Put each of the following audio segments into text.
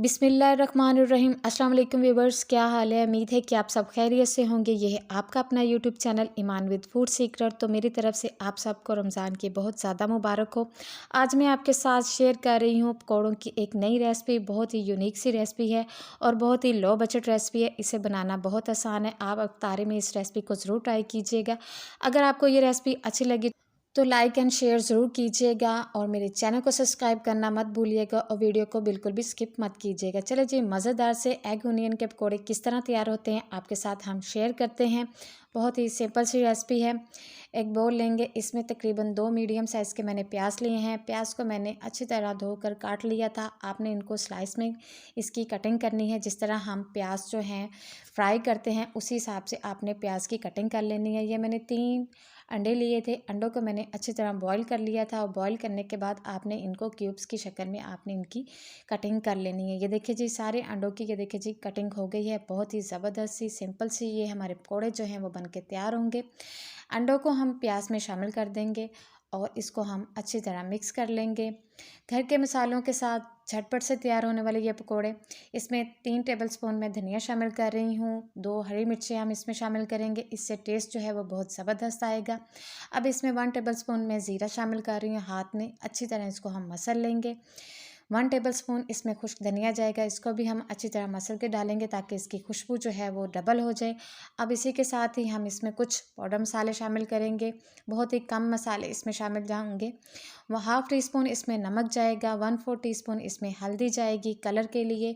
बिस्मिल्लाहिर्रहमानिर्रहीम। अस्सलाम वालेकुम व्यूवर्स, क्या हाल है। उम्मीद है कि आप सब खैरियत से होंगे। ये है आपका अपना YouTube channel Iman with food secret. तो मेरी तरफ से आप सबको रमज़ान की बहुत ज़्यादा मुबारक हो। आज मैं आपके साथ शेयर कर रही हूँ पकौड़ों की एक नई रेसिपी। बहुत ही यूनिक सी रेसिपी है और बहुत ही लो बजट रेसिपी है। इसे बनाना बहुत आसान है। आप इफ्तारी में इस रेसिपी को ज़रूर ट्राई कीजिएगा। अगर आपको ये रेसिपी अच्छी लगी तो लाइक एंड शेयर ज़रूर कीजिएगा और मेरे चैनल को सब्सक्राइब करना मत भूलिएगा और वीडियो को बिल्कुल भी स्किप मत कीजिएगा। चलो जी, मज़ेदार से एग ओनियन के पकोड़े किस तरह तैयार होते हैं आपके साथ हम शेयर करते हैं। बहुत ही सिंपल सी रेसिपी है। एक बोल लेंगे, इसमें तकरीबन 2 मीडियम साइज़ के मैंने प्याज लिए हैं। प्याज को मैंने अच्छी तरह धोकर काट लिया था। आपने इनको स्लाइस में इसकी कटिंग करनी है। जिस तरह हम प्याज जो हैं फ्राई करते हैं उसी हिसाब से आपने प्याज की कटिंग कर लेनी है। ये मैंने 3 अंडे लिए थे। अंडों को मैंने अच्छी तरह बॉईल कर लिया था और बॉईल करने के बाद आपने इनको क्यूब्स की शक्ल में आपने इनकी कटिंग कर लेनी है। ये देखिए जी, सारे अंडों की ये देखिए जी कटिंग हो गई है। बहुत ही ज़बरदस्त सी सिंपल सी ये हमारे पकौड़े जो हैं वो बन के तैयार होंगे। अंडों को हम प्याज में शामिल कर देंगे और इसको हम अच्छी तरह मिक्स कर लेंगे। घर के मसालों के साथ झटपट से तैयार होने वाले ये पकोड़े। इसमें 3 टेबलस्पून मैं धनिया शामिल कर रही हूँ। 2 हरी मिर्चें हम इसमें शामिल करेंगे। इससे टेस्ट जो है वो बहुत ज़बरदस्त आएगा। अब इसमें 1 टेबलस्पून मैं ज़ीरा शामिल कर रही हूँ। हाथ में अच्छी तरह इसको हम मसल लेंगे। 1 टेबलस्पून इसमें खुश्क धनिया जाएगा। इसको भी हम अच्छी तरह मसल के डालेंगे ताकि इसकी खुशबू जो है वो डबल हो जाए। अब इसी के साथ ही हम इसमें कुछ पाउडर मसाले शामिल करेंगे। बहुत ही कम मसाले इसमें शामिल होंगे। 1/2 टीस्पून इसमें नमक जाएगा। 1/4 टीस्पून इसमें हल्दी जाएगी कलर के लिए।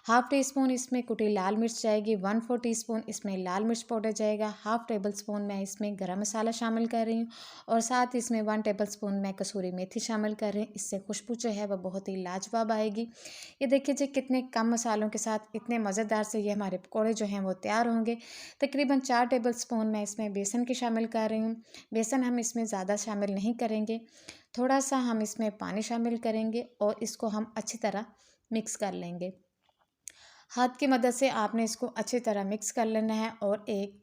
1/2 टीस्पून इसमें कुटी लाल मिर्च जाएगी। 1/4 टीस्पून इसमें लाल मिर्च पाउडर जाएगा। 1/2 टेबलस्पून मैं इसमें गरम मसाला शामिल कर रही हूँ और साथ ही इसमें 1 टेबलस्पून मैं कसूरी मेथी शामिल कर रही हूँ। इससे खुशबू जो है वह बहुत ही लाजवाब आएगी। ये देखिए जी, कितने कम मसालों के साथ इतने मज़ेदार से ये हमारे पकौड़े जो हैं वो तैयार होंगे। तकरीबन 4 टेबलस्पून मैं इसमें बेसन की शामिल कर रही हूँ। बेसन हम इसमें ज़्यादा शामिल नहीं करेंगे। थोड़ा सा हम इसमें पानी शामिल करेंगे और इसको हम अच्छी तरह मिक्स कर लेंगे। हाथ की मदद से आपने इसको अच्छी तरह मिक्स कर लेना है और एक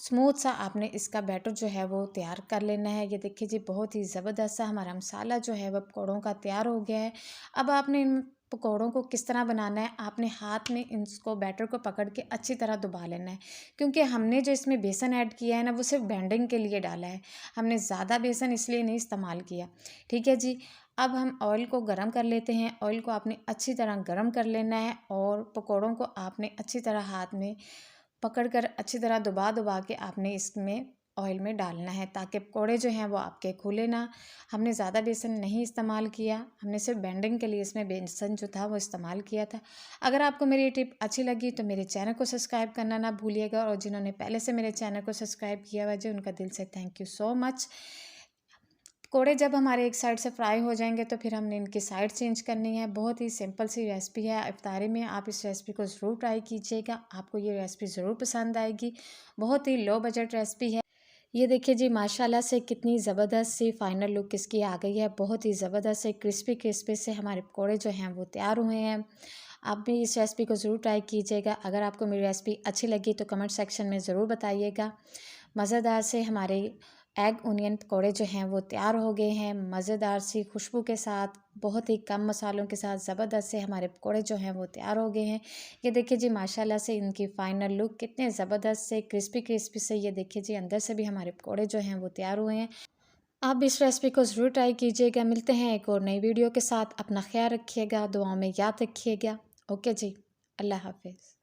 स्मूथ सा आपने इसका बैटर जो है वो तैयार कर लेना है। ये देखिए जी, बहुत ही ज़बरदस्त सा हमारा मसाला जो है वह पकौड़ों का तैयार हो गया है। अब आपने इन पकौड़ों को किस तरह बनाना है, आपने हाथ में इसको बैटर को पकड़ के अच्छी तरह दबा लेना है। क्योंकि हमने जो इसमें बेसन ऐड किया है ना, वो सिर्फ बेंडिंग के लिए डाला है। हमने ज़्यादा बेसन इसलिए नहीं इस्तेमाल किया। ठीक है जी। अब हम ऑयल को गरम कर लेते हैं। ऑयल को आपने अच्छी तरह गरम कर लेना है और पकौड़ों को आपने अच्छी तरह हाथ में पकड़कर अच्छी तरह दबा दबा के आपने इसमें ऑयल में डालना है ताकि पकौड़े जो हैं वो आपके खुले ना। हमने ज़्यादा बेसन नहीं इस्तेमाल किया। हमने सिर्फ बेंडिंग के लिए इसमें बेसन जो था वो इस्तेमाल किया था। अगर आपको मेरी ये टिप अच्छी लगी तो मेरे चैनल को सब्सक्राइब करना ना भूलिएगा और जिन्होंने पहले से मेरे चैनल को सब्सक्राइब किया हुआ है उनका दिल से थैंक यू सो मच। पकौड़े जब हमारे एक साइड से फ्राई हो जाएंगे तो फिर हमने इनकी साइड चेंज करनी है। बहुत ही सिंपल सी रेसिपी है। इफ्तारी में आप इस रेसिपी को ज़रूर ट्राई कीजिएगा। आपको ये रेसिपी ज़रूर पसंद आएगी। बहुत ही लो बजट रेसिपी है। ये देखिए जी, माशाल्लाह से कितनी ज़बरदस्त सी फाइनल लुक इसकी आ गई है। बहुत ही ज़बरदस्त से क्रिस्पी क्रिस्पी से हमारे पकौड़े जो हैं वो तैयार हुए हैं। आप भी इस रेसिपी को ज़रूर ट्राई कीजिएगा। अगर आपको मेरी रेसिपी अच्छी लगी तो कमेंट सेक्शन में ज़रूर बताइएगा। मज़ेदार से हमारे एग ओनियन पकौड़े जो हैं वो तैयार हो गए हैं। मज़ेदार सी खुशबू के साथ, बहुत ही कम मसालों के साथ ज़बरदस्त से हमारे पकौड़े जो हैं वो तैयार हो गए हैं। ये देखिए जी, माशाल्लाह से इनकी फ़ाइनल लुक कितने ज़बरदस्त से क्रिस्पी क्रिस्पी से। ये देखिए जी, अंदर से भी हमारे पकौड़े जो हैं वो तैयार हुए हैं। आप भी इस रेसिपी को ज़रूर ट्राई कीजिएगा। मिलते हैं एक और नई वीडियो के साथ। अपना ख्याल रखिएगा, दुआओं में याद रखिएगा। ओके जी, अल्लाह हाफ़िज़।